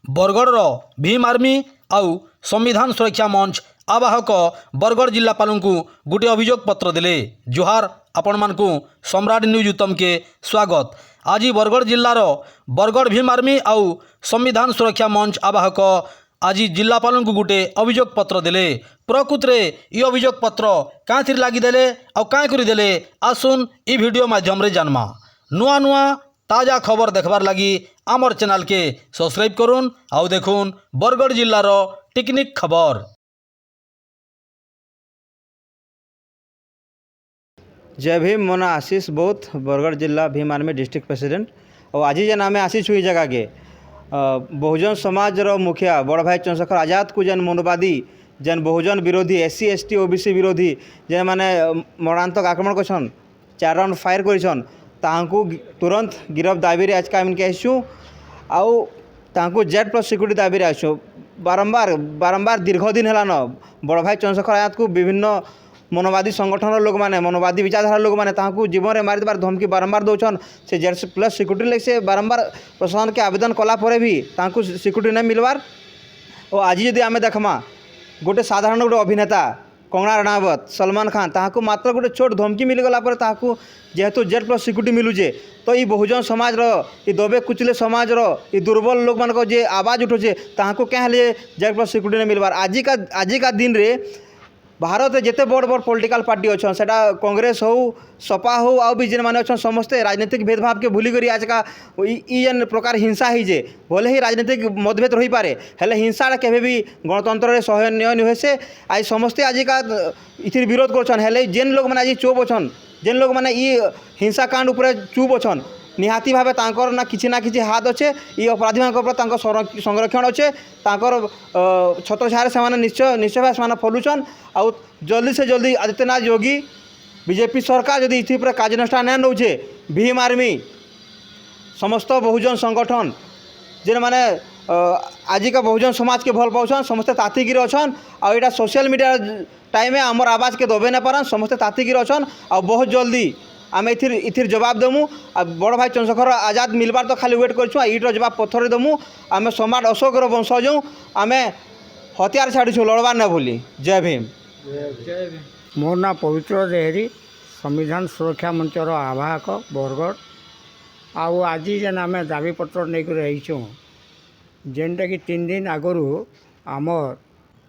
Bargarh Bhim army आउ संविधान सुरक्षा मंच आवाहक बरगढ़ जिलापाल को गोटे अभियोग पत्र देले। जोहार आपण मानकु सम्राट न्यूज उत्तम के स्वागत। आज बरगढ़ जिलार बरगढ़ भीम आर्मी आउ संविधान सुरक्षा मंच आवाहक आज जिलापाल को गोटे अभियोग पत्र देले। प्रकृत रे ये अभियोग पत्र क्या लगिदेले आउ क्या करदेले आसुन ई वीडियो माध्यम रे जानमा। नुआ नुआ ताजा खबर देखबार लगी आमर चैनल के सब्सक्राइब करुन आउ देखुन बरगढ़ जिलार टेक्निक खबर। जय भीम मोना आशीष बौद्ध बरगढ़ जिला भीम आर्मी डिस्ट्रिक्ट प्रेसिडेंट। और आज जेन आम आसीछु ई जगह के बहुजन समाज रो मुखिया बड़ भाई चंद्रशेखर आजाद को जेन मनोवादी जेन बहुजन विरोधी SC ST OBC विरोधी जेन माने मरणांतक आक्रमण करछन 4 राउंड फायर करछन तांको तुरंत गिरफ्त दाबी आज का इनके आसु आउ तांको Z+ सिक्यूरिटी दाबी आसु। बारंबार दीर्घ दिन है न बड़ भाई चंद्रशेखर आजाद को विभिन्न मनोवादी संगठन लोक मैंने मनोवादी विचारधारा लोक मैंने जीवन में मारी देवार धमकी बारंबार दौन से Z+ सिक्यूरिटी लगे से बारंबार प्रशासन के आवेदन कलापर भी सिक्यूरिटी नहीं मिलवार। और आज जदि आम देखमा गोटे साधारण गोटे अभिनेता कंगना रणावत सलमान खान ताकू मात्र गोटे छोट धमकी मिलगला जेहेतु Z+ सिक्यूरिटी मिलूचे तो ये बहुजन समाज रो दबे कुचले समाज रो दुर्बल लोक मान जे आवाज उठुचे ताकू क्या Z+ सिक्यूरिटी नहीं मिलवार। आज का दिन रे भारत जिते बड़ बड़ पॉलिटिकल पार्टी अच्छा से कांग्रेस हो सपा हो आउ भी जेन मैंने अच्छा समस्ते राजनीतिक भेदभाव के भूली करी आज का जेन प्रकार हिंसा ही जे भले ही राजनीतिक मतभेद रही पारे हेले हिंसा केवे भी गणतंत्र सहनीय नुहे से आज समस्ते आज का इथिर विरोध करछन हेले जेन लोग मैंने आज चुप अच्छन जेन लोग मैंने हिंसा कांड उपर चुप अच्छन निहाती भावे तांकर ना किसी हाथ अच्छे ये अपराधी मान संरक्षण अच्छे तांकर छत्र छाया से निश्चय भाव से फलुचन आउ जल्दी से जल्दी आदित्यनाथ योगी बीजेपी सरकार जदि इथि पर कार्यानुष्ठान नहीं नौचे भीम आर्मी समस्त बहुजन संगठन जेन माने आज का बहुजन समाज के भल पाउछन समस्ते तातिगिरी अच्छन आ एटा सोशल मीडिया टाइम में आमर आवाज के दबे ना पारन समस्ते तातिगिरी अच्छन आ बहुत जल्दी आम इथिर जवाब देमु। आ बड़ भाई चंद्रशेखर आजाद मिलबार तो खाली वेट करछु ईटर जवाब पत्थर देमु। आम सम्राट अशोक वंशज आम हथियार छाड़ीछु लड़बार ना भूली। जय भीम। मोर ना पवित्र देहरी संविधान सुरक्षा मंचर आवाहक बरगढ़ आउ आज जेन आम दाबीपत्र नहीं रहीछुँ जेनटा कि 3 दिन आगु आमर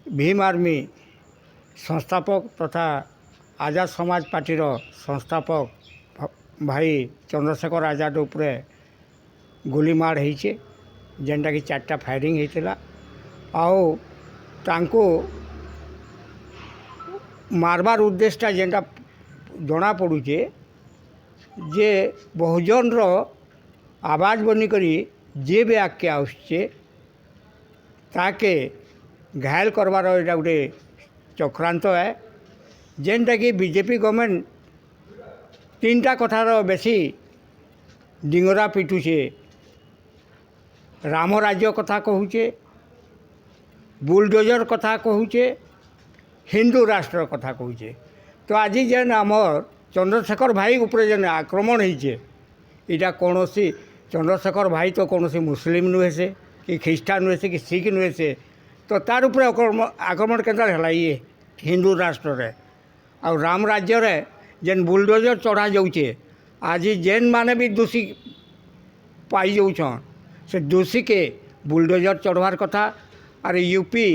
भीम आर्मी संस्थापक तथा आजाद समाज पार्टीर संस्थापक भाई चंद्रशेखर आजाद उपरे गोलीमार होइछे जेनटा कि 4टा फायरिंग होता आउ तांको मारबार उद्देश्यटा जेनटा जना पड़ुचे जे बहुजन रो आवाज बनिकरी जे भी आगे आसुचे ताके घायल करवार एटा गोटे चक्रांत है जेनटा कि बीजेपी गवर्नमेंट 3टा कथार बेसी डिंगरा पिटुचे राम राज्य कथा कहूचे बुलडोजर कथा कहूचे हिंदू राष्ट्र कथा कहूचे। तो आज जेन आमर चंद्रशेखर भाई उपरे जेन आक्रमण होइचे इटा कौनसी चंद्रशेखर भाई तो कौनसी मुस्लिम नुहे से कि ख्रीष्टान नुहे से कि सिख नुहे से तो तार उपरे आक्रमण केंद्र है ये हिंदू राष्ट्र रे आ राम राज्य रे जेन बुलडोजर चढ़ा जाऊे आज जेन माने भी दोषी पाई जाऊन से दोषी के बुलडोजर चढ़वार कथा। और यूपी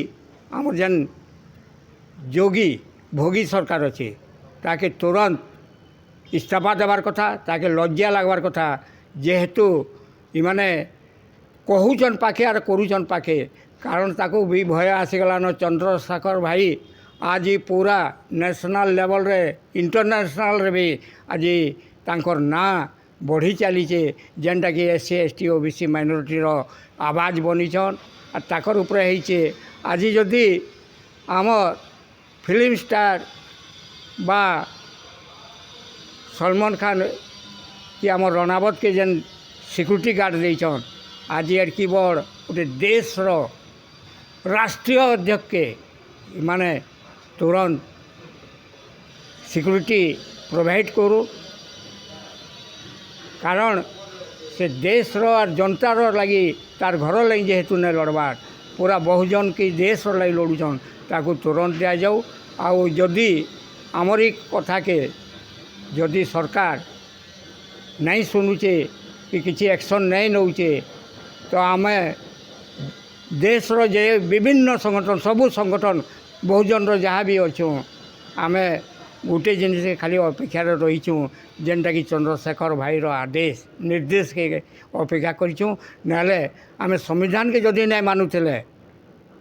आम जेन जोगी भोगी सरकार अच्छे ताके तुरंत इस्तीफा देवार कथा ताके लज्जा लगवार कथा जेहेतु इमाने कहूचन पाखे और करूचन पाखे कारण ताको भी भय आसीगलान चंद्रशेखर भाई आज पूरा नेशनल लेवल रे इंटरनेशनल रे भी आज तांकर ना बढ़ी चलीचे जेनटा कि SC ST OBC माइनॉरिटी रो आवाज बनीछन और ताकर उपरे होइचे आज जदि आमर फिल्म स्टार बा सलमान खान कि आम रणावत के जेन सिक्यूरिटी गार्ड देछन आज एडकी बड़ गोटे देश रो राष्ट्रीय अध्यक्ष के माने तुरंत सिक्यूरिटी प्रोवाइड करूँ कारण से देश रो और जनतार लगी तार घर लगी जेहेतु नहीं लड़बार पूरा बहुजन की देश लगी लड़ुछन ताकू तुरंत दि जाऊ आउ जदि आमरी कथा के जदि सरकार नहीं शुणुचे कि किसी एक्शन नहीं नौचे तो आम देश रो जे विभिन्न संगठन सबू संगठन बहुजन रो जहाँ भी अच्छू आम गोटे जिनिस खाली अपेक्षार रहीचु जेनटा कि चंद्रशेखर भाई रो आदेश निर्देश के अपेक्षा करूँ नाले आम संविधान के जदि नहीं मानुले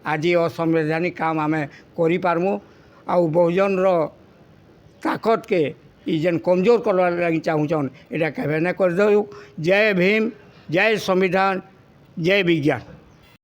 आज असंवैधानिक काम आम करूँ आउ बहुजन रो ताकत के ई जेन कमजोर करवा लगी चाहून यहाँ केवे न कर दो। जय भीम, जय संविधान, जय विज्ञान।